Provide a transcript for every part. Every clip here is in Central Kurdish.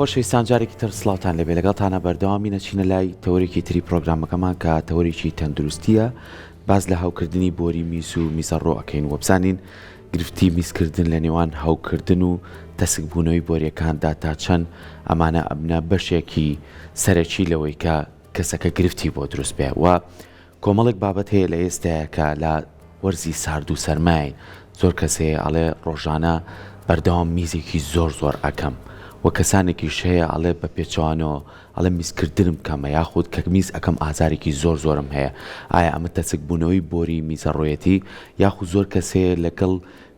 خۆشەویستان جارێکی تر سڵاوتان لەبێ لەگەڵتانە بەردەوامی نەچینە لای تەوەرێکی تری پرۆگرامەکەمان کە تەوەرێکی تەندروستیە باز لە هاوکردنی بۆری میز و میزەڕۆ ئەکەین و بزانین گرفتی میزکردن لە نێوان هاوکردن و تەسکبوونەوەی بۆریەکاندا تا چەند ئەمانە ئەبنە بەشێکی سەرەکی لەوەی کە کەسەکە گرفتی بۆ دروست بێ و کۆمەڵێک بابەت هەیە لە ئێستاە کە لە وەرزی سارد و سەرمای زۆر کەسەیە ئەڵێ ڕۆژانە بەردەوام میزێکی زۆر ئەکەم و کەسانێکیش هەیە ئەڵێ بە پێچوانەوە ئەڵێ میزکردنم کەمە یاخود کە میز ئەەکەم ئازارێکی زۆرم هەیە ئایا ئەمە تەسکبوونەوەی بۆری میزەڕۆیەتی یاخود زۆر کەسەیە لەگەڵ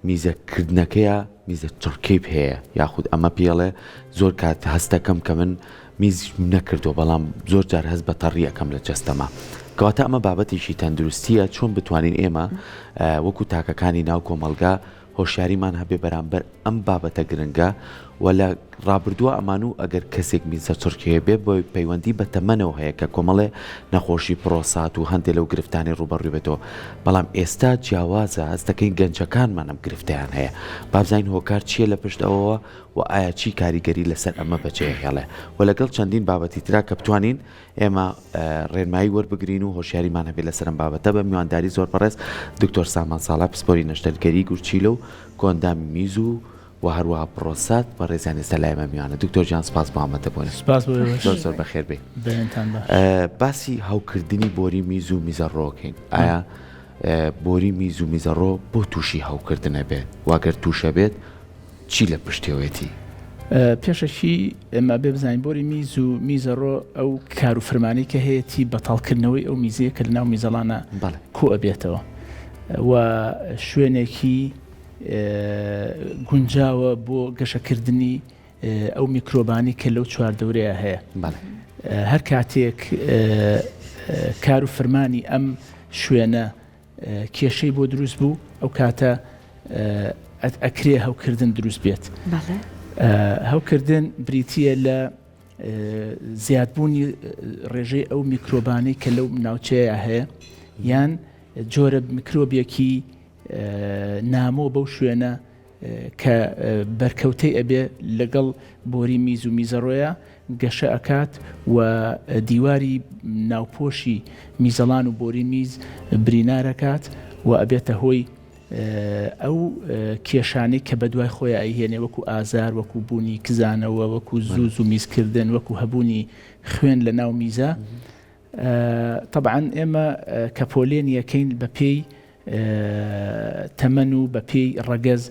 میزەکردنەکەیە میزە چڕکەی هەیە یاخود ئەمە پێڵێ زۆر کات هەستەکەم کە من میز نەکردو بەڵام زۆر جار هەست بە تەڕی ئەەکەم لە جەستەما کەواتە ئەمە بابەتێکی تەندروستیە چۆن بتوانین ئێمە وەکو تاکەکانی ناو کۆمەلگا هۆشیاریمان هەبێ بەرامبەر ئەم بابەتە گرنگە و لە ڕابردووە ئەمان و ئەگەر کەسێک میزە چڕکێ بێ بۆی پەیوەندی بە تەمەنەوە هەیە کە کۆمەڵێ نەخۆشی پرۆسات و هەندێک لەو گرفتانی ڕوبەڕووی بێتەوە بەڵام ئێستا جیاوازە هەستەکەی گەنجەکانمان ئەم گرفتیان هەیە بابزین هۆکار چییە لە پشت ئەوەوە و ئایا چی کاریگەری لەسەر ئەمە بەجێ هێڵێ و لەگەڵ چەندین بابەتی ترا کە بتوانین ئێمە ڕێنمایی وەربگرین و هۆشیاریمان هەبێت لەسەرم بابەتە بە میوانداری زۆر بەڕێز دکتۆر سامان ساڵا پسپۆری نەشتەرگەری گورچیلە و کۆندامی میز و هەروەها پرۆسات بە ڕێزانی سەلایمە میوانە دکتۆر جان سپاس بۆ ئامادەبوون زۆر بەخێر بێ باسی هاوکردنی بۆری میز و میزەڕۆکەین ئایا بۆری میز و میزەڕۆ بۆ تووشی هاوکردنە بێت واگەر تووشە بێت چی لە پشتێوێتی پێشەکی ئێمە بێ بزانین بۆری میز و میزەڕۆ ئەو کار و فرمانی کە هەیەی بەتاڵکردنەوەی ئەو میزەیە کە لە ناو میزەڵانە کۆ ئەبێتەوە و شوێنێکی گونجاوە بۆ گەشەکردنی ئەو میکرۆبانی کە لەو چواردەورەیە هەیە هەر کاتێک کار و فرمانی ئەم شوێنە کێشەی بۆ دروست بوو ئەو کاتە ئەکرێ هەوکردن دروست بێت هەوکردن بریتیە لە زیادبوونی ڕێژەی ئەو میکرۆبانی کە لەو ناوچەیە هەیە یان جۆرە میکرۆبیەکی نامۆ بەو شوێنە کە بەرکەوتەی ئەبێ لەگەڵ بۆری میز و میزەڕۆیە گەشە ئەکات و دیواری ناوپۆشی میزەڵان و بۆری میز برینارەکات و ئەبێتە هۆی ئەو کێشانەی کە بەدوای خۆی ئەیهێنێ وەکو ئازار وەکو بوونی کزانەوە وەکو زوز و میزکردن وەکو هەبوونی خوێن لە ناو میزە طبعاً ئێمە کە پۆلێن یەکەین بە پێی تەمەن و بە پێی ڕەگەز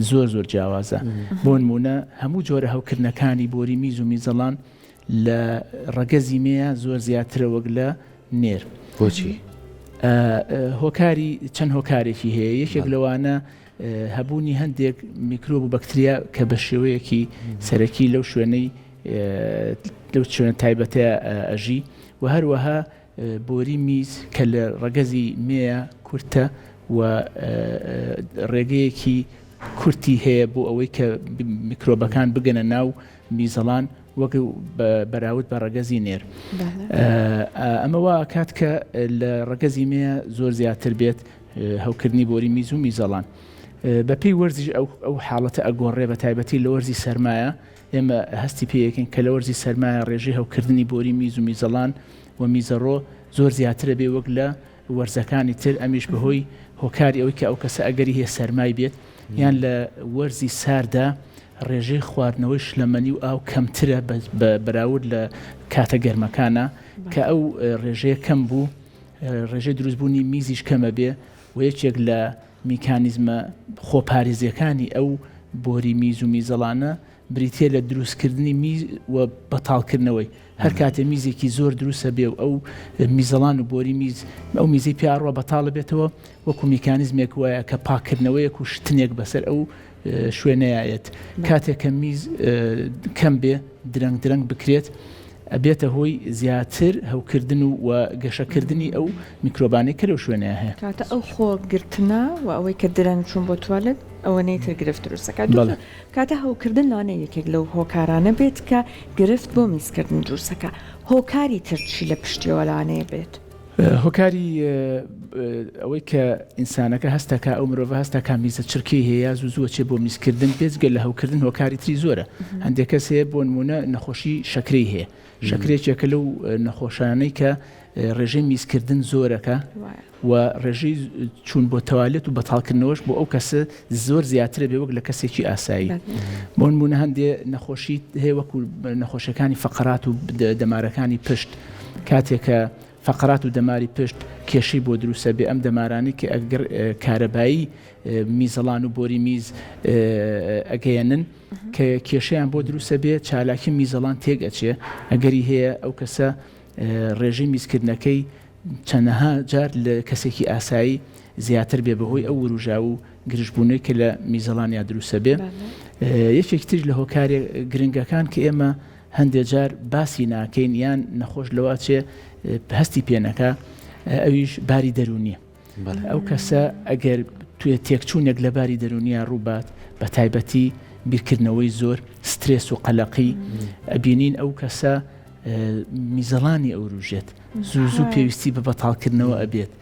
زۆر جیاوازە بۆ نمونە هەموو جۆرە هەوکردنەکانی بۆری میز و میزەڵان لە ڕەگەزی مەیە زۆر زیاترە وەک لە نێر بۆچی؟ هۆکاری چەند هۆکارێکی هەیە یەکێک لەوانە هەبوونی هەندێک میکرۆب و بەکتریا کە بە شێوەیەکی سەرەکی لەو شوێنەی لەو شوێنە تایبەتەیە ئەژی و هەروەها بۆری میز کە لە ڕەگەزی مێیە کورتە و ڕێگەیەکی کورتی هەیە بۆ ئەوەی کە میکرۆبەکان بگەنە ناو میزەڵان وەک بەراورد بە ڕەگەزی نێر ئەمە وا کات کە لە ڕەگەزی مێیە زۆر زیاتر بێت هەوکردنی بۆری میز و میزەڵان بە پێی وەرزیش ئەو حاڵەتە ئەگۆڕێ بە تایبەتی لە وەرزی سەرمایە ئێمە هەستی پێیەکەین کە لە وەرزی سەرمایە ڕێژەی هەوکردنی بۆری میز و میزەڵان و میزەڕۆ زۆر زیاترە بێ وەک لە وەرزەکانی تر ئەمیش بەهۆی هۆکاری ئەوەی کە ئەو کەسە ئەگەری هەیە سەرمای بێت یان لە وەرزی ساردا ڕێژەی خواردنەوەی شلەمەنی و ئاو کەمترە بەراورد لە کاتە گەرمەکانە کە ئەو ڕێژەیە کەم بوو ڕێژەی دروستبوونی میزیش کەمە بێ و یەکێک لە میکانیزمە خۆپارێزیەکانی ئەو بۆری میز و میزەڵانە بریتە لە دروستکردنی میز و بەتاڵکردنەوەی هەر کاتێ میزێکی زۆر دروستە بێ و ئەو میزەڵان و بۆری میز ئەو میزی پیاڕوە بەتاڵە بێتەوە وەکو میکانیزمێک وایە کە پاکردنەوەیەک و شتنێک بەسەر ئەو شوێنەیەت کاتێک کە میز کەم بێ درەنگ بکرێت ئەبێتە هۆی زیاتر هەوکردن و گەشەکردنی ئەو میکرۆبانی کە لەو شوێنەیە هەیە کاتە ئەو خۆگرتنە و ئەوەی کە درەنگ چوون بۆ توالت ئەوە نەیتر گرفت دروستەکە کاتە هەوکردن لانە یەکێک لەو هۆکارانە بێت کە گرفت بۆ میزکردن دروستەکە هۆکاری ترچی لە پشتیوەلانەیە بێت هۆکاری ئەوەی کە ئینسانەکە هەستەکە ئەو مرۆڤ هەستەکە میزە چرکی هەیە زوو چێ بۆ میزکردن بێجگە لە هەوکردن هۆکاری تری زۆرە هەندێک کەس هەیە بۆ نمونە نەخۆشی شەکرەی هەیە شەکرێکێکە لەو نەخۆشانەی کە ڕێژەی میزکردن زۆرەکە و ڕێژەی چوون بۆ تەوالێت و بەتاڵکردنەوەش بۆ ئەو کەسە زۆر زیاترە بێ وەک لە کەسێکی ئاسایی بۆ نمونە هەندێ نەخۆشی هەیە وەکو نەخۆشیەکانی فەقەرات و دەمارەکانی پشت کاتێکە فەقەرات و دەماری پشت کێشەی بۆ دروستە بێ ئەم دەمارانی کە ئەگەر کارەبایی میزەڵان و بۆری میز ئەگەیەنن کە کێشەیان بۆ دروستە بێ چالاکی میزەڵان تێگەچێ ئەگەری هەیە ئەو کەسە ڕێژەی میزکردنەکەی چەندەها جار لە کەسێکی ئاسایی زیاتر بێ بەهۆی ئەو وروژا و گرژبوونەی کە لە میزەڵانیا دروستە بێ یەکێکی تر لە هۆکاری گرنگەکان کە ئێمە هەندێک جار باسی ناکەین یان نەخۆش لەوە چێ هەستی پێنەکە ئەویش باری دەرونیە ئەو کەسە ئەگەر توێ تێکچوونێک لە باری دەرونیە ڕووبات بە تایبەتی بیرکردنەوەی زۆر سترێس و قەلەقی ئەبینین ئەو کەسە میزەڵانی ئەوروژێت زوو پێویستی بە بەتاڵکردنەوە ئەبێت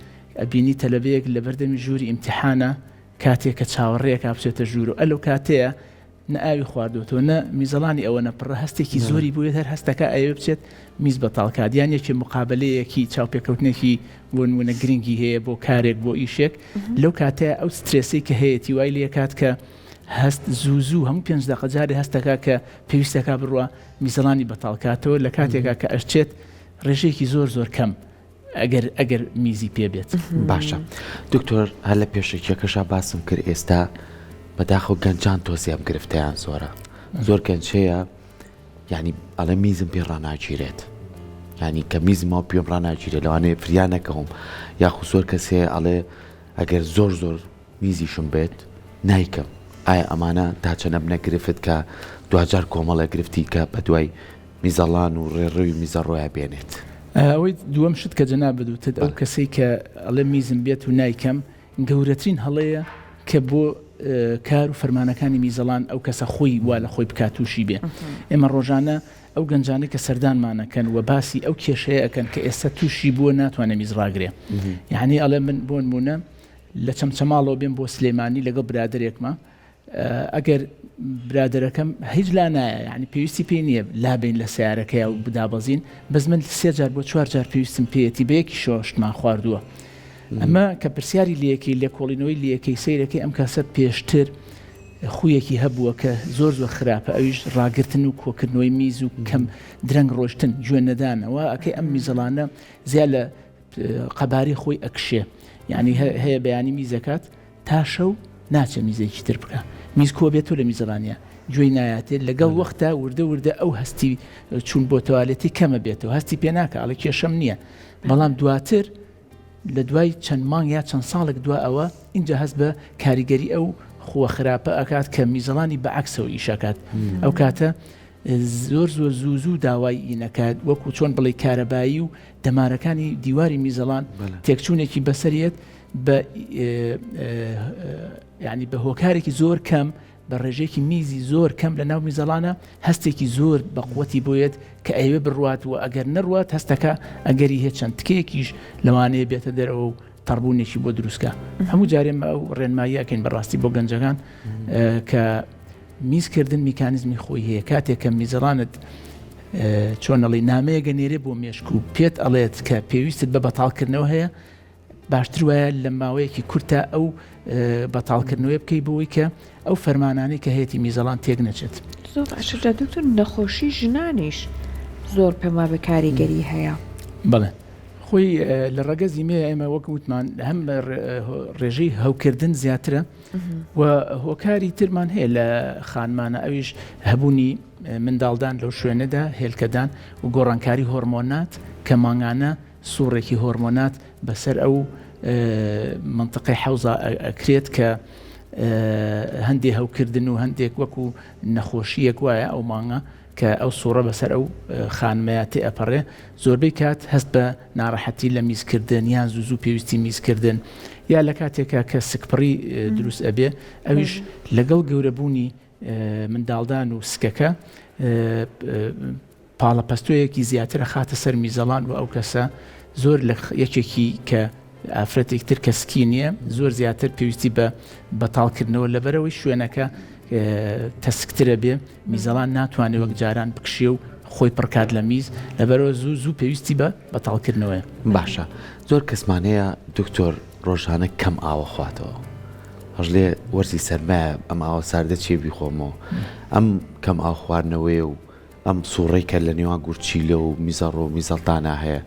ئەبینی تەلەبەیەک لە بەردەمی ژووری ئیمتیحانە کاتێک کە چاوەڕێک بچێتە ژوور و ئەلو کاتەیە نە ئاوی خواردوەوە نە میزەڵانی ئەوە نەپڕە هەستێکی زۆری بووێت هەر هەستەکە ئەوێ بچێت میز بەتاڵکات یانێکی مقابلەیەکی چاوپێکەوتنێکی بۆ نمونە گرنگی هەیە بۆ کارێک بۆ ئیشێک لەو کاتەیە ئەو سترێسی کە هەیەی وای لێ کات کە هەست زوو هەموو 5 دقیقە جارێ هەستەکە کە پێویستەکە بڕوە میزەڵانی بەتاڵکاتەوە لە کاتێکا کە ئەشچێت ڕێژەیەکی زۆر کەم ئەگەر میزی پێ بێت باشە دکتۆر هەر لە پێشێکیەکەشا باسم کرد ئێستا بەداخۆ گەنجان تۆزیام گرفتیان زۆر گەنجەیە یعنی ئەڵێ میزم پێ ڕناگیرێت ینی کە میزمەوە پێم ڕناگیرێت لەوانەیە فریانەکەم یاخو زۆر کەسێ ئەڵێ ئەگەر زۆر میزیشم بێت نایکەم ئایا ئەمانە تاچەنە بنەگرفت کە دوجار کۆمەڵە گرفتی کە بە دوای میزەڵان و ڕێڕەوی میزە ڕۆیە بێنێت ئەوەی دووەم شت کە جەناب بدوتت ئەو کەسەی کە ئەڵێ میزم بێت و نایکەم گەورەترین هەڵەیە کە بۆ کار و فەرمانەکانی میزەڵان ئەو کەسە خۆی وا لە خۆی بکات تووشی بێ ئێمە ڕۆژانە ئەو گەنجانەی کە سەردانمانەکەن و باسی ئەو کێشەیە ئەکەن کە ئێستا تووشی بووە ناتوانێت میز ڕاگرێ یعنی ئەڵێ من بۆ نمونە لە چەمچەماڵەوە بێن بۆ سلێمانی لەگەڵ برادێکمە ئەگەر برادەرەکەم هیچ لا نایە یعنی پێویستی پێی نییە لابین لە سیارەکەی و بدابەزین بەس من 3 جار بۆ 4 جار پێویستم پێیەتی بەیەکی شۆشتمان خواردووە ئەمە کە پرسیاری لەکەی لێ کۆڵینەوەی لەکەی سیرەکەی ئەم کەسە پێشتر خویەکی هەبووە کە زۆر خراپە ئەویش ڕاگرتن و کۆکردنەوەی میز و کەم درەنگ ڕۆشتن گوێ نەدانەوە ئەکەی ئەم میزەڵانە زیاد لە قەباری خۆی ئەکشێ یعنی هەیە بەیانی میزەکات تا شەو ناچە میزێکی تر بکە میز کۆ بێت و لە میزەڵانیە گوێی نایاتێت لەگەڵ وەختە وردە ئەو هەستی چوون بۆ تەوالێتی کەمە بێتەوە هەستی پێ ناکە ئەڵێ کێشەم نییە بەڵام دواتر لە دوای چەند مانگ یا چەند ساڵێک دوا ئەوە اینجا هەست بە کاریگەری ئەو خۆ خراپە ئەکات کە میزەڵانی بەعکسەوە ئیشەکات ئەو کاتە زۆر زوو داوای ئینەکات وەکو چۆن بڵێ کارەبایی و دەمارەکانی دیواری میزەڵان تێکچوونێکی بەسەریەت بە ینی بە هۆکارێکی زۆر کەم بە ڕێژێکی میزی زۆر کەم لە ناو میزەڵانە هەستێکی زۆر بە قووەتی بۆیێت کە ئەوێ بڕوات و ئەگەر نەڕوات هەستەکە ئەگەری هێت چەند تکەیەکیش لەوانەیە بێتە دەرەوە و تەڕبوونێکی بۆ دروستکە هەموو جارێمە ئەو ڕێنماییەکەین بەڕاستی بۆ گەنجەکان کە میزکردن میکانیزمی خۆی هەیە کاتێک کە میزەڵانت چۆنەڵی نامەیە گەنێرێ بۆ مێشک و پێت ئەڵێت کە پێویستت بە بەتاڵکردنەوە هەیە باشتر وایە لە ماوەیەکی کورتە ئەو بەتاڵکردنەوەی بکەی بۆی کە ئەو فەرمانانەی کە هەیەی میزەڵان تێک نەچێت زۆر باشە دکتۆر نەخۆشی ژنانیش زۆر پێما بە کاریگەری هەیە بڵێ خۆی لە ڕەگەزی مێ ئێمە وەک وتمان هەم ڕێژەی هەوکردن زیاترە و هۆکاری ترمان هەیە لە خانمانە ئەویش هەبوونی منداڵدان لەو شوێنەدا هێلکەدان و گۆڕانکاری هۆرمۆنات کە ماگانە سوورێکی هۆرمۆنات بەسەر ئەو منطقەی حەوزە ئەکرێت کە هەندێک هەوکردن و هەندێک وەکو نەخۆشیەک وایە ئەو مانگە کە ئەو سوورە بەسەر ئەو خانمەیەتی ئەپەڕێ زۆربەی کات هەست بە ناڕەحەتی لە میزکردن یان زوو پێویستی میزکردن یا لە کاتێکە کە سکپڕی دروست ئەبێ ئەویش لەگەڵ گەورەبوونی منداڵدان و سکەکە پاڵەپەستۆیەکی زیاترە خاتە سەر میزەڵان و ئەو کەسە زۆر لە یەکێکی کە ئافرەتێک تر کە سکینیە زۆر زیاتر پێویستی بە بەتاڵکردنەوە لەبەرەوەی شوێنەکە تەسکترە بێ میزەڵان ناتوانێت وەک جاران بکشێ و خۆی پڕکات لە میز لەبەرەوە زوو پێویستی بە بەتاڵکردنەوەی. باشە زۆر کەسمانەیە دکتۆر ڕۆژانە کەم ئاوە خواتەوە هەژ لێ وەرزی سەرمایە ئەم ئاوە ساردە چێ بیخۆمەوە ئەم کەم ئاو خواردنەوەی و ئەم سوڕەی کە لە نێوان گورچیلە و میزەڕۆ و میزەڵدانە هەیە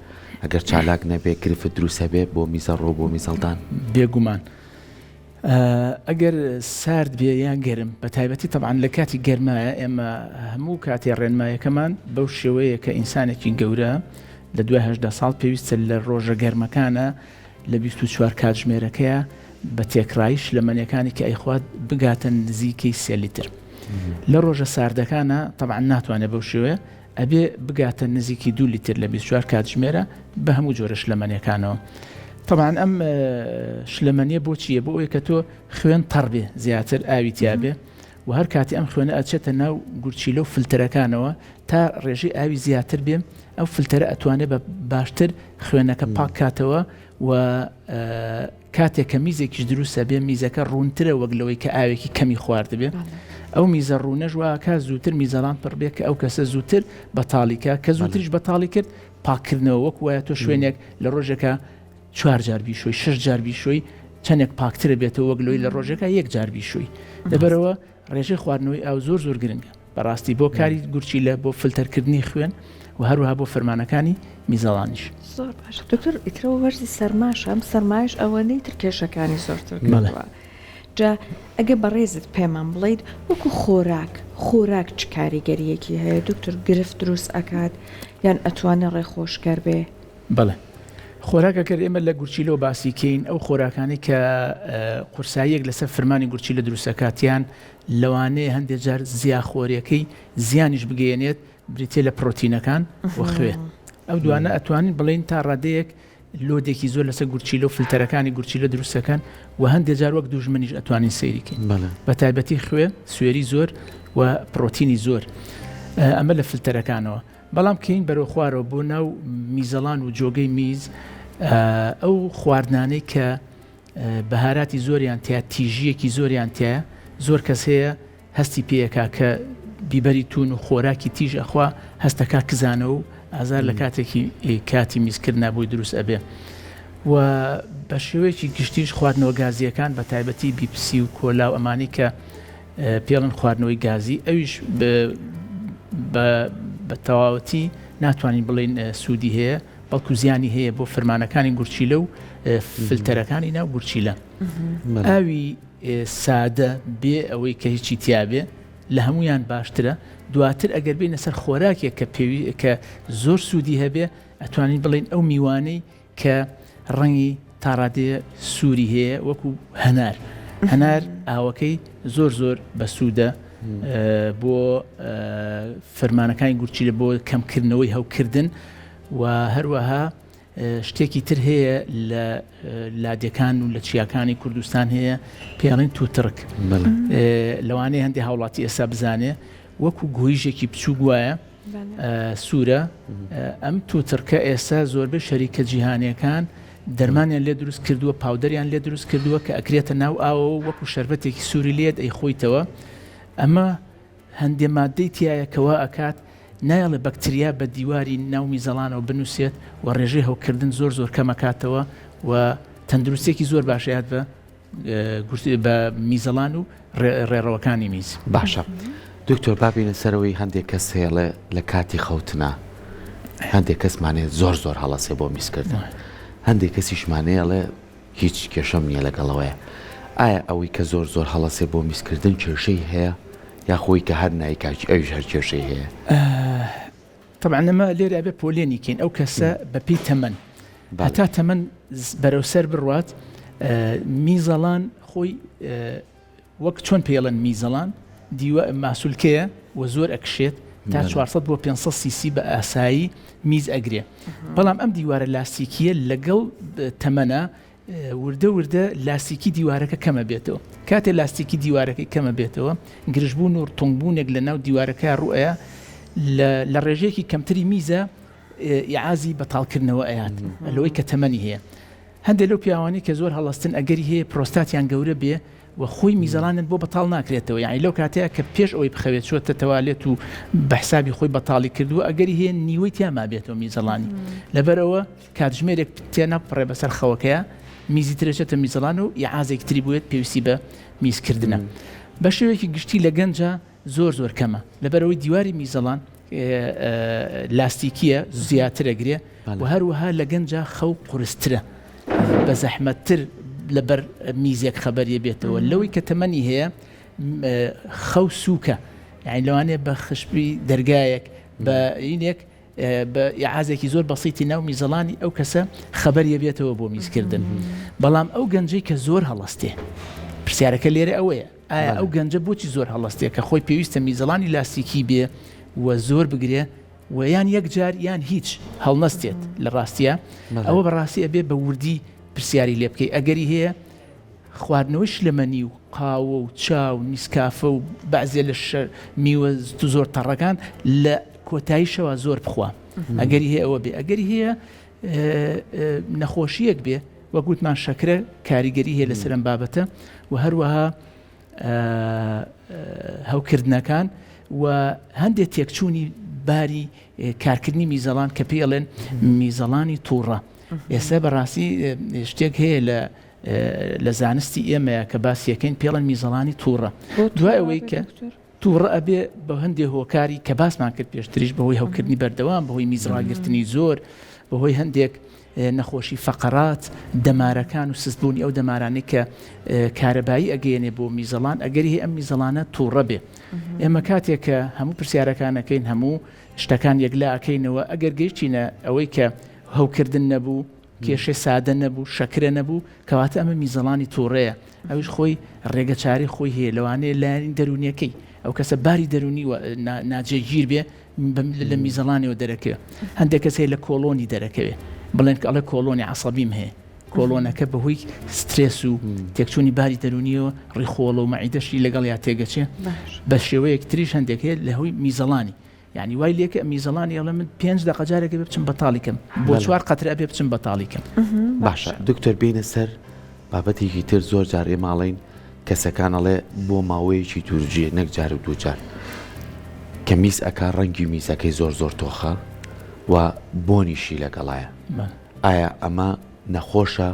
ئەگەر چالاک نەبێ گرفت دروستە بێ بۆ میزەڕۆ بۆ میزەڵدان بێگومان ئەگەر سارد بێ یان گەرم بە تایبەتی طبعاً لە کاتی گەرمایە ئێمە هەموو کاتی ڕێنمایەکەمان بەو شێوەیە کە ئینسانێکی گەورە لە 2010 ساڵ پێویستە لە ڕۆژە گەرمەکانە لە 24 کات ژمێرەکەیە بە تێکڕایش لە مەنیەکانی کە ئەیخوات بگاتە نزیکەی 3 لیتر لە ڕۆژە ساردەکانە طبعاً ناتوانێت بەو شێوەیە ئەبێ بگاتە نزیکی 2 لیتر لە 24 کات ژمێرە بە هەموو جۆرە شلەمەنیەکانەوە. طبعاً ئەم شلەمەنیە بۆ چییە؟ بۆ ئەوەی کە تۆ خوێن تەڕ بێ زیاتر ئاوی تیابێ و هەر کاتی ئەم خوێنە ئەچێتە ناو گورچیلە و فلترەکانەوە تا ڕێژەی ئاوی زیاتر بێ ئەو فلتەرە ئەتوانێت بە باشتر خوێنەکە پاک کاتەوە و کاتێک کە میزێکیش دروستە بێ میزەکە ڕوونترە وەک لەوەی کە ئاوێکی کەمی خوارد بێ ئەو میزە ڕوونەش واکە زووتر میزەڵان پڕ بێ کە ئەو کەسە زووتر بەتاڵیکە کە زووتریش بەتاڵی کرد پاکردنەوە وەک وایە تۆ شوێنێک لە ڕۆژێکە 4 جار بیشۆی 6 جار بیشۆی چەندێک پاکترە بێتەوە وەک لەوەی لە ڕۆژەکە 1 جار بیشۆی لەبەرەوە ڕێژەی خواردنەوەی ئاو زۆر گرنگە بەڕاستی بۆ کاری گورچیلە بۆ فلتەرکردنی خوێن و هەروەها بۆ فەرمانەکانی میزەڵانیش. زۆر باش دکتۆر ئیترەوە وەرزی سەرماش ئەم سەرمایش ئەوەنەی تر کێشەکانی زۆرتر کردووە. جا ئەگە بەڕێزت پێمان بڵیت وەکو خۆراک چ کاریگەریەکی هەیە دکتۆر گرفت دروست ئەکات یان ئەتوانێت ڕێخۆشکەر بێ؟ بەڵێ خۆراکەکەر ئێمە لە گورچیلە و باسیکەین ئەو خۆراکانی کە قورساییەک لەسەر فرمانی گورچیلە دروستەکاتیان لەوانەیە هەندێک جار زیاخۆریەکەی زیانیش بگەێنێت بریتێ لە پرۆتینەکان و خوێ ئەو دوانە ئەتوانین بڵین تا ڕادەیەک لۆدێکی زۆر لەسەر گورچیلە و فلتەرەکانی گورچیلە دروستەکان و هەندێک جار وەک دوژمنیش ئەتوانین سەیریکەین بە تایبەتی خوێ سوێری زۆر و پرۆتینی زۆر ئەمە لە فلتەرەکانەوە. بەڵام کەین بەرەو خوارەوە بۆ ناو میزەڵان و جۆگەی میز ئەو خواردنانەی کە بەهاراتی زۆریان تیا تیژیەکی زۆریان تایە زۆر کەس هەیە هەستی پێیەکە کە بیبەری تون و خۆراکی تیژ ئەخوا هەستەکە کزانە و ئازار لە کاتێکی کاتی میزکردنا بۆی دروست ئەبێ و بە شێوەیەکی گشتیش خواردنەوە گازیەکان بە تایبەتی بیپسی و کۆلا و ئەمانی کە پێڵن خواردنەوەی گازی ئەویش بە تەواوەتی ناتوانین بڵین سوودی هەیە بەڵکو زیانی هەیە بۆ فرمانەکانی گورچیلە و فلتەرەکانی ناو گورچیلە. ئاوی سادە بێ ئەوەی کە هیچی تیابێ لە هەمویان باشترە دواتر ئەگەر بینە سەر خۆراکێک کە زۆر سوودی هەبێ ئەتوانین بڵین ئەو میوانەی کە ڕەنگی تاڕادێ سووری هەیە وەکو هەنار ئاوەکەی زۆر بە سوودە بۆ فەرمانەکانی گورچیلە بۆ کەمکردنەوەی هەوکردن و هەروەها شتێکی تر هەیە لە لادەکان و لە چیاکانی کوردستان هەیە پێڵین تووتڕک لەوانەیە هەندی هاوڵاتی ئێستا بزانێ وەکو گۆیژێکی بچوو وایە سوورە ئەم تووتڕکە ئێستا زۆربەی شەریکە جیهانیەکان دەرمانیان لێ دروست کردووە پاودەریان لێ دروست کردووە کە ئەکرێتە ناو ئاوە وەکو شەربەتێکی سووری لێت ئەیخۆیتەوە ئەمە هەندێ مادەی تایەکەوە ئەکات نایڵێ بەکتریا بە دیواری ناو میزەڵانەوە بنووسێت و ڕێژەی هەوکردن زۆر کەمەکاتەوە و تەندروستێکی زۆر باشەیات بە میزەڵان و ڕێڕەوەکانی میز. باشە دکتۆر بابینە سەرەوەی هەندێک کەس هێڵێ لە کاتی خەوتنا هەندێک کەسمانێت زۆر هەڵەسێ بۆ میزکردن هەندێک کەسیشمانەیەڵێ هیچ کێشەم نییە لەگەڵەوەیە ئایا ئەوەی کە زۆر هەڵەسێ بۆ میزکردن کێشەی هەیە یا خۆی کە هەر نایکاکی ئەویش هەر کێشەی هەیە؟ طبعا ئەمە لێرە ئەبێ پۆلێنیکەین ئەو کەسە بەپی تەمەن هەتا تەمەن بەرەوسەر بڕوات میزەڵان خۆی وەک چۆن پێڵەن میزەڵان ماسوولکەیە و زۆر ئەکشێت تا 400 بۆ 500 سیسی بە ئاسایی میز ئەگرێ بەڵام ئەم دیوارە لاستیکیە لەگەڵ تەمەنە وردە لاستیکی دیوارەکە کەمە بێتەوە کاتێ لاستیکی دیوارەکەی کەمە بێتەوە گرژبوون و تۆنگبوونێک لە ناو دیوارەکە ڕوئەیە لە ڕێژەیەکی کەمتری میزە یعازی بەتاڵکردنەوە ئەیات لەوەی کە تەمەنی هەیە هەندێک لەو پیاوانی کە زۆر هەڵەستن ئەگەری هەیە پرۆستاتیان گەورە بێ و خۆی میزەڵانت بۆ بەتاڵ ناکرێتەوە یعنی لەو کاتەیە کە پێش ئەوەی بخەوێت چۆتە تەوالێت و بە حسابی خۆی بەتاڵی کردووە ئەگەری هەیە نیوەی تیاما بێتەوە میزەڵانی لەبەرەوە کاتژمێرێک تێنەپڕێ بەسەر خەوەکەیە میزی ترێچێتە میزەڵان و یعازێک تری بوێت پێویستی بە میزکردنە بە شێوەیەکی گشتی لە گەنجە زۆر کەمە لەبەرەوەی دیواری میزەڵان لاستیکیە زیاتر ئەگرێ و هەروەها لە گەنجە خەو قورسترە بە زەحمەتتر لەبەر میزێک خەبەریە بێتەوە لەوەی کە تەمەنی هەیە خەو سووکە یعنی لەوانەیە بە خشبی دەرگایەک بە ئینێک بە یعازێکی زۆر بەسیتی ناو میزەڵانی ئەو کەسە خەبەریە بێتەوە بۆ میزکردن بەڵام ئەو گەنجەی کە زۆر هەڵەستێ پرسیارەکە لێرە ئەوەیە ئایا ئەو گەنجە بۆچی زۆر هەڵەستێ کە خۆی پێویستە میزەڵانی لاستیکی بێ و زۆر بگرێ و یان یەک جار یان هیچ هەڵنەستێت لە ڕاستیە ئەوە بەڕاستی ئەبێ بە وردی پرسیاری لێ بکەی ئەگەری هەیە خواردنەوەی شلەمەنی و قاوە و چاو میسکافە و بەعزێ لە میوە زۆر تەڕەکان لە کۆتاییشەوە زۆر بخوا ئەگەری هەیە ئەوە بێ ئەگەری هەیە نەخۆشیەک بێ وە گوتمان شەکرە کاریگەری هەیە لەسەر بابەتە و هەروەها هەوکردنەکان و هەندێک تێکچوونی باری کارکردنی میزەڵان کە پێڵێن میزەڵانی تووڕە ئێستا بەڕاستی شتێک هەیە لە زانستی ئێمەیە کە باسیەکەین پێڵەن میزەڵانی تووڕە دوای ئەوەی کە تووڕە ئەبێ بە هەندێک هۆکاری کە باسمان کرد پێشتریش بەهۆی هەوکردنی بەردەوام بەهۆی میزڕاگرتنی زۆر بەهۆی هەندێک نەخۆشی فەقەرات دەمارەکان و سستبوونی ئەو دەمارانی کە کارەبایی ئەگەیەنێ بۆ میزەڵان ئەگەری ئەم میزەڵانە تووڕە بێ ئێمە کاتێک کە هەموو پرسیارەکانەکەین هەموو شتەکان یەکلا ئەکەینەوە ئەگەر گەیشتینە ئەوەی کە هەوکردن نەبوو کێشەی سادە نەبوو شەکرە نەبوو کەواتە ئەمە میزەڵانی تووڕەیە ئەوش خۆی ڕێگەچاری خۆی هەیە لەوانەیە لایەنی دەرونیەکەی ئەو کەسە باری دەرونی ناجێگیر بێ لە میزەڵانیەوە دەرەکەوێ هەندێک کەس هەیە لە کۆلۆنی دەرەکەوێ بڵێن ئەڵێ کۆلۆنی عەسەبیم هەیە کۆلۆنەکە بەهۆی سترێس و تێکچوونی باری دەرونیەوە ڕیخۆڵە و مەعیدەشی لەگەڵ یا تێگەچێ بە شێوەیەک تریش هەندێک هەیە لە هۆی میزەڵانی یعنی وای لێکە میزەڵانی ئەڵێ من 5 دقە جارێکە بێ بچم بەتاڵیکەم بۆ 4 قەترە بێ بچم بەتاڵیکەم باشە دکتۆر بینە سەر بابەتێکی تر زۆر جارێ ماڵین کەسەکان ئەڵێ بۆ ماوەیەکی توورجێ نەک جار و دوو جار کە میز ئەکا ڕەنگی میزەکەی زۆر تۆخە و بۆنیشی لەگەڵایە ئایا ئەمە نەخۆشە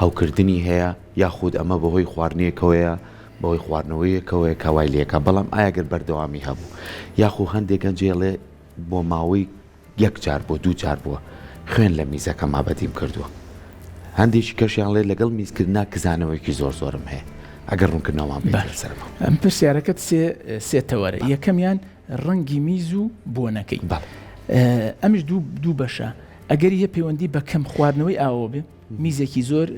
هەوکردنی هەیە یاخود ئەمە بەهۆی خواردنیەکەوەیە بەهۆی خواردنەوەیەکەوەیە کەوای لێکە بەڵام ئاگەر بەردەوامی هەبوو یاخو هەندێک گەنجێڵێ بۆ ماوەی 1 جار بۆ 2 جار بووە خوێن لە میزەکە مابەتیم کردووە هەندێکی کەشیان لێ لەگەڵ میزکردنا کزانەوەیکی زۆرم هەیە ئەگەر ڕوونکردنەوەمان بەسەرەوە ئەم پرسیارەکەت سێ تەوەرە یەکەمیان ڕەنگی میز و بۆنەکەی ئەمش دوو بەشە ئەگەر یە پەیوەندی بە کەم خواردنەوەی ئاوە بێ میزێکی زۆر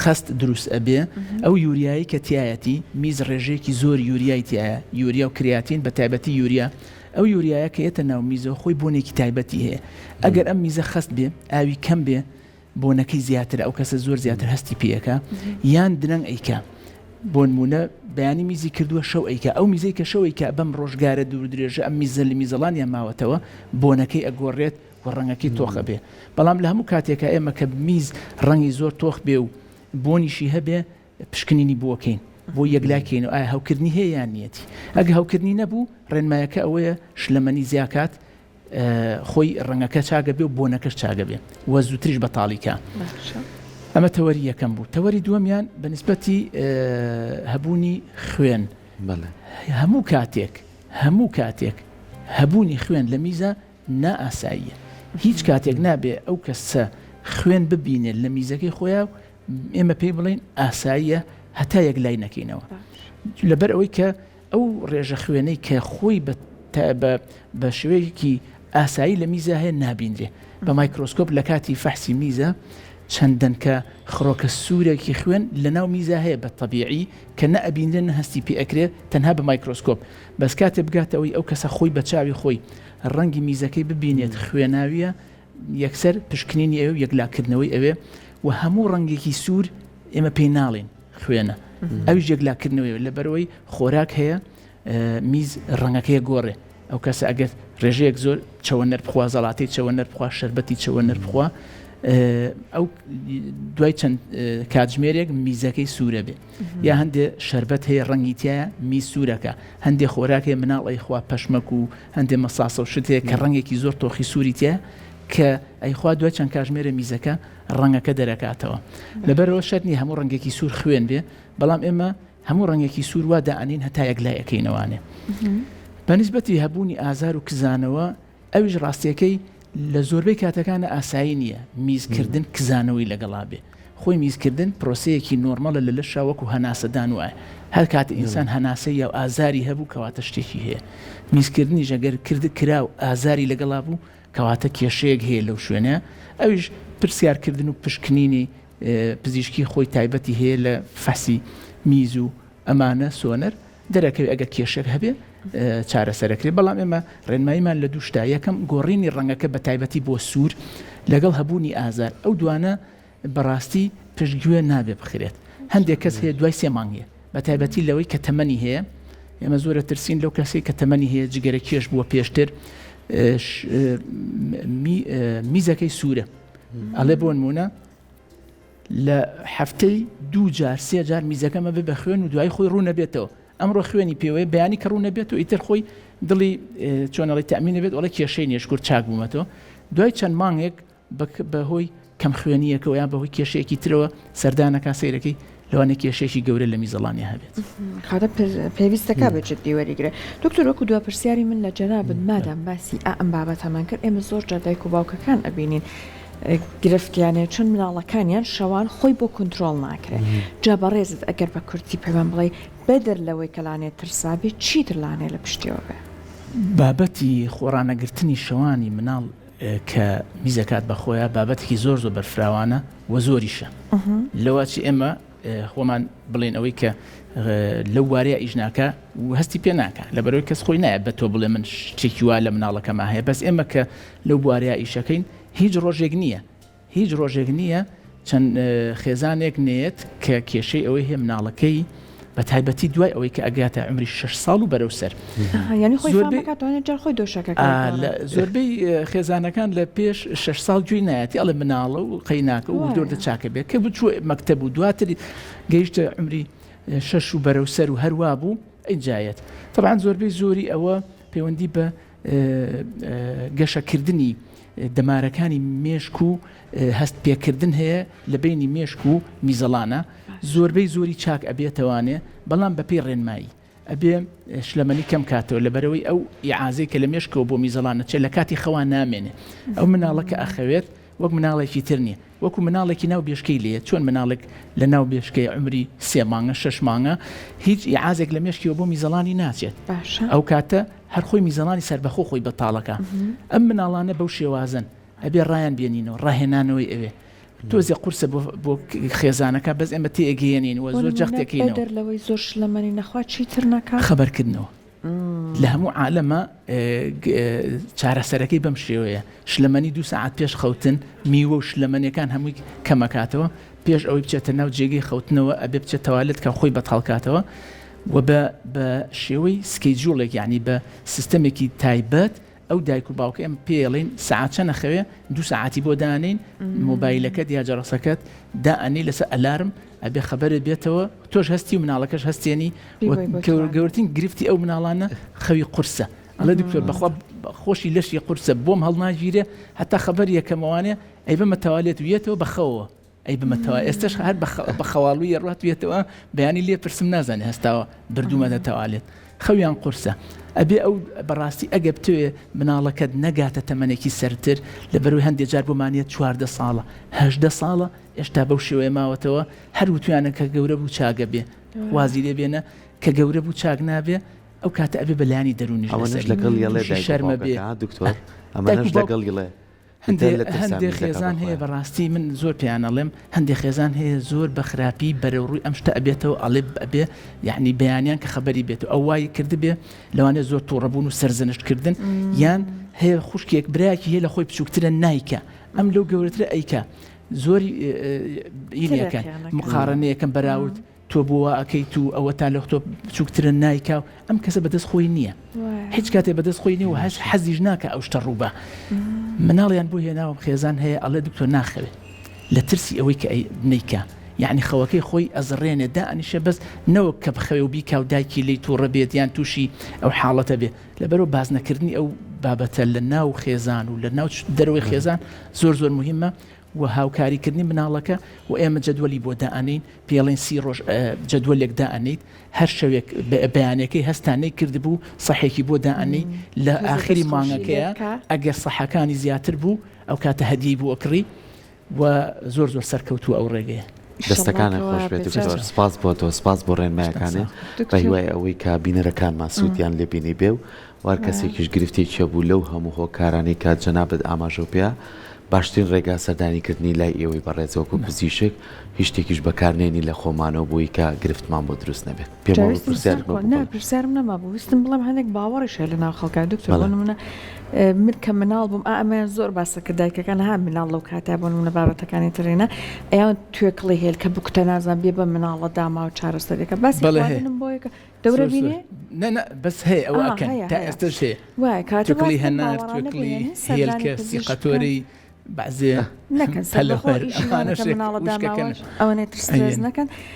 خەست دروست ئەبێ ئەو یوریایی کە تایەتی میز ڕێژەیەکی زۆر یوریای تایە یوریا و کریاتین بە تایبەتی یوریا ئەو یوریایە کە ئێتە ناو میزەوە خۆی بۆنێکی تایبەتی هەیە ئەگەر ئەم میزە خەست بێ ئاوی کەم بێ بۆنەکەی زیاتر ئەو کەسە زۆر زیاتر هەستی پێەکە یان درەنگ ئەیکە بۆ نمونە بەیانی میزی کردووە شەو ئەیکە ئەو میزەی کە شەو ئەیکە بەم ڕۆژگارە دوور درێژە ئەم میزە لە میزەڵانیان ماوەتەوە بۆنەکەی ئەگۆڕێت و ڕەنگەکەی تۆخە بێ بەڵام لە هەموو کاتێکە ئێمە کە میز ڕەنگی زۆر تۆخ بێ و بۆنیشی هەبێ پشکنینی بۆکەین بۆ یەکلاکەین و ئایا هەوکردنی هەیە یان نیەتی ئەگە هەوکردنی نەبوو ڕێنمایەکە ئەوەیە شلەمەنی زیاکات خۆی ڕەنگەکە چاگە بێ و بۆنەکەش چاگە بێ وە زووتریش بەتاڵیکە ئەمە تەوەری یەکەم بوو تەوەری دووەمیان بەنسبەتی هەبوونی خوێن هەموو کاتێک هەبوونی خوێن لە میزە نائاساییە هیچ کاتێک نابێ ئەو کەسە خوێن ببینێت لە میزەکەی خۆیان ئێمە پێی بڵین ئاساییە هەتا یەک لای نەکەینەوە لەبەر ئەوەی کە ئەو ڕێژە خوێنەی کە خۆی بە شێوەیەکی ئاسایی لە میزە هەیە نابینرێ بە مایکرۆسکۆپ لە کاتی فەحسی میزە چەندەن کە خڕۆکە سوورێکی خوێن لە ناو میزە هەیە بە تەبیعی کە نەئەبینرێن هەستی پێ ئەکرێت تەنها بە مایکرۆسکۆپ بەس کاتێ بگاتەوەی ئەو کەسە خۆی بە چاوی خۆی ڕەنگی میزەکەی ببینێت خوێناویە یەکسەر پشکنینی ئەوێ یەکلاکردنەوەی ئەوێ و هەموو ڕەنگێکی سوور ئێمە پێی ناڵێن خوێنە ئەویش یەکلاکردنەوەی لەبەرەوەی خۆراک هەیە میز ڕەنگەکەی گۆڕێ ئەو کەسە ئەگەر ڕێژەیەک زۆر چەوەنەر بخوا زەڵاتی چەوەنەر بخوا شەربەتی چەوەنەر بخوا ئەو دوای چەند کاتژمێرێک میزەکەی سوورە بێ یا هەندێ شەربەت هەیە ڕەنگی تایە می سوورەکە هەندێک خۆراکێ مناڵی خوا پەشمەک و هەندێ مەساسە و شتێک کە ڕەنگێکی زۆر تۆخی سووری تایە کە ئەیخوا دوای چەند کاتژمێرە میزەکە ڕەنگەکە دەرەکاتەوە لەبەرەوە شەرنی هەموو ڕەنگێکی سوور خوێن بێ بەڵام ئێمە هەموو ڕەنگێکی سوور وا دائنین هەتا یەک لای ئەەکەینەوانێ بەنسبەتی هەبوونی ئازار و کزانەوە ئەویش ڕاستیەکەی لە زۆربەی کاتەکانە ئاسایی نییە میزکردن کزانەوەی لەگەڵا بێ خۆی میزکردن پرۆسەیەکی نۆرمەڵە لە شاوەکو هەناسەدان وایە هەر کات ئینسان هەناسەی یا ئازاری هەبوو کەواتە شتێکی هەیە میزکردنی ژەگەر کرا و ئازاری لەگەڵا بوو کەواتە کێشەیەک هەیە لەو شوێنە ئەویش پرسیارکردن و پشکنینی پزیشکی خۆی تایبەتی هەیە لە فەسی میز و ئەمانە سۆنەر دەرەکەوێت ئەگە کێشێک هەبێ چارەسەرەکرێت بەڵام ئێمە ڕێنماییمان لە دوو شتا یەکەم گۆڕینی ڕەنگەکە بە تایبەتی بۆ سوور لەگەڵ هەبوونی ئازار ئەو دوانە بەڕاستی پشتگوێ نابێ بخرێت هەندێک کەس هەیە دوای 3 مانگیە بە تایبەتی لەوەی کە تەمەنی هەیە ئێمە زۆرە ترسین لەو کەسی کە تەمەنی هەیە جگەرە کێش بووە پێشتر میزەکەی سوورە ئەڵێ بۆ نمونە لە هەفتەی 2 جار 3 جار میزەکەمە بە خوێن و دوای خۆی ڕوو نەبێتەوە ئەمڕۆ خوێنی پێوەیە بەیانی کە ڕوو نەبێت و ئیتر خۆی دڵی چۆنەڵی تەمینە بێت وڵە کێشەی نێشکور چاک بوومەتەوە دوای چەند مانگێک بەهۆی کەم خوێنیەکەەوە یان بەهۆی کێشەیەکی ترەوە سەردانەکە سەیرەکەی لەوانە کێشێکی گەورە لە میزەڵانی هەبێت خاتە پێویستەکە بەجددی وەریگرێت دکتۆر وەکو دو پرسیاری من لە جەنابن مادام باسی ئەم بابەت هەمان کرد ئێمە زۆر جار دایک و باوکەکان ئەبینین گرفتیانێ چون مناڵەکانیان شەوان خۆی بۆ کنترۆل ناکرێت جا بەڕێزت ئەگەر بە کورتی پێمان بڵێ بەدەر لەوەی کەلانێت ترسابێ چی ترلانێ لە پشتیەوە بێ بابەتی خۆڕانەگرتنی شەوانی مناڵ کە میزەکات بەخۆیە بابەتێکی زۆر بەرفراوانە و زۆریشە لەوە چی ئێمە خۆمان بڵێن ئەوەی کە لەو وارەیە ئیژناکە و هەستی پێ ناکە لەبەرەوەی کەس خۆی نایە بە تۆ بڵێ من شتێکی وا لە مناڵەکەما هەیە بەس ئێمە کە لەو وارەیە ئیشەکەین هیچ ڕۆژێک نییە چەند خێزانێک نێت کە کێشەی ئەوەی هەیە مناڵەکەی بە تایبەتی دوای ئەوەی کە ئەگاتە عمری 6 ساڵ و بەرەو سەر زۆربەی خێزانەکان لە پێش 6 ساڵ گوێی نایەتی ئەڵێ مناڵە و قەیناکە و دۆردە چاکە بێت کە بچوە مەکتەب و دواتری گەیشتە عمری 6 و بەرەو سەر و هەروە بوو ئەیجایەت طبعاً زۆربەی زۆری ئەوە پەیوەندی بە گەشەکردنی دەمارەکانی مێشک و هەست پێکردن هەیە لە بینی مێشک و میزەڵانە زۆربەی زۆری چاک ئەبێتەوانێ بەڵام بەپێی ڕێنمایی ئەبێ شلەمەنی کەم کاتەوە لەبەرەوەی ئەو ئیعازەی کە لە مێشکەوە بۆ میزەڵانە چێ لە کاتی خەوا نامێنێ ئەو مناڵەکە ئەخەوێت وەک مناڵێکی تر نییە وەکو مناڵێکی ناو بێشکەی لێ چۆن مناڵێک لە ناو بێشکەی عمری 3 مانگە 6 مانگە هیچ ئیعازێک لە مێشکیەوە بۆ میزەڵانی ناچێت ئەو کاتە هەر خۆی میزەڵانی سەربەخۆ خۆی بەتاڵەکە ئەم مناڵانە بەو شێوازن ئەبێ ڕایان بێنینەوە ڕاهێنانەوەی ئەوێ تۆزی قورسە بۆ خێزانەکە بەس ئێمە تێگەێنین و زۆر جەختێکینەوە دەرلەوەی زۆر شلەمەنی نەخوا چیتر ناکە خەبەرکردنەوە لە هەموو عالەمە چارەسەرەکەی بەم شێوەیە شلەمەنی 2 ساعت پێش خەوتن میوە و شلەمەنیەکان هەمووی کەمەکاتەوە پێش ئەوەی بچێتە ناو جێگەی خەوتنەوە ئەبێ بچێت تەوالێت کە خۆی بەتاڵکاتەوە و بە شێوەی سکەیجوڵێک یعنی بە سیستەمێکی تایبەت ئەو دایک و باوکە ئەم پێڵین ساعت چەند نەخەوێ 2 ساعتی بۆ دانین مۆبایلەکەت یا جەڕسەکەت دائنی لەسەر ئەلارم ئەبێ خەبەرت بێتەوە تۆش هەستی و مناڵەکەش هەستێنی گەورترین گرفتی ئەو مناڵانە خەوی قورسە ئەڵێ دکتۆر بەخوا خۆشی لەشی قورسە بۆم هەڵناگیرێ هەتا خەبەر یەکەمەوانێ ئەی بەمە تەوالێت وێتەوە بەخەوە ئەی بمەتەوە ئێستش هەر بە خەواڵوی ڕات وێتەوە بەیانی لێ پرسم نازانێ هەستاوە بردوومەتە تەوالێت خەویان قورسە ئەبێ ئەو بەڕاستی ئەگە بتوێ مناڵەکەت نەگاتە تەمەنێکی سەرتر لە بەروی هەندێک جار بۆمانێت 14 ساڵە 18 ساڵە ئێشتا بەو شێوەیە ماوەتەوە هەر وتویانە کە گەورە بوو چاگە بێ وازی لێ بێنە کە گەورە بوو چاک نابێ ئەو کاتە ئەبێ بەلایانی دەرونیش لەگەڵ شەرمە بێ دکتۆر ئەمەش لەگەڵ یڵێ هەندێک خێزان هەیە بەڕاستی من زۆر پیانەڵێم هەندێک خێزان هەیە زۆر بە خراپی بەرەوڕووی ئەم شتە ئەبێتەوە ئەڵێ ئەبێ یعنی بەیانیان کە خەبەری بێت ئەو وای کرد بێ لەوانێ زۆر تووڕەبوون و سەرزەنشتکردن یان هەیە خوشکێک برایەکی هەیە لە خۆی بچووکترە نایکە ئەم لەو گەورەترە ئەیکە زۆری ئینەکە مقارنەیەکەم بەراورد تۆ بووە ئەەکەیت و ئەوە تا لە تۆ چووکترە نایکا ئەم کەسە بەدەست خۆی نییە هیچ کاتێ بەدەست خۆی نیە و هەش حەزیش ناکە ئەو شتە ڕووبە مناڵیان بۆ هێناوە خێزان هەیە ئەڵێ دکتۆر ناخەوێت لە ترسی ئەوەی کە نیکە یعنی خەوەکەی خۆی ئەزڕێنێ دائنیشە بەس نەوە کە بخەوێ و بیکا و دایکی لی تووڕە بێت یان تووشی ئەو حاڵەتە بێ لەبەرەوە بازنەکردنی ئەو بابەتە لە ناو خێزان و لە ناو دەروی خێزان زۆر مهمە و هاوکاریکردنی مناڵەکە و ئێمە جدولی بۆ دائنین پێڵێن 30 ڕۆژ جدولێک دائنیت هەر شەوێک بەیانەکەی هەستانەی کردبوو سەحێکی بۆ دائنی لە ئاخری مانگەکەیە ئەگەر سەحەکانی زیاتر بوو ئەو کاتە هەدیی بوو ئەکڕی و زۆر سەرکەوتوو ئەو ڕێگەیە دەستەکانە خۆش بێت سپاس بۆ تۆ سپاس بۆ ڕێنمایەکانێ بە هیوای ئەوەی کە بینەرەکان ماسوودیان لێبینی بێ و وار کەسێکیش گرفتێکی هەبوو لەو هەموو هۆکارانەی کات جەنابەت ئاماژە پێ باشترین ڕێگا سەردانیکردنی لای ئێوەی بەڕێزەوەکو پزیشک هیچ شتێکیش بەکارنێنی لە خۆمانەوە بۆی کە گرفتمان بۆ دروست نەبێت پرسیارم نەما بوو ویستم بڵم هەندێک باوەڕیشە لە ناو خەڵکان دکتۆر بۆ نمونە من کە مناڵ بووم ئەمەیان زۆر باسەکە دایکەکان ها مناڵ لەو کاتا بۆ نمونە بابەتەکانی ترێنە ئەیان توێکڵی هێل کە بکوتە نازان بێ بە مناڵە داما و چارەسەرێکە باسم بۆیکە دەورە بینێ نه بەس هەیە ئەوە تا ئێستش هەیە وای کاتێکڵی هەنار توێکڵی هێلکە سیقەتۆری بعضێ نەکەن مناڵە داماوەش ئەوەنێ ترس نەکەن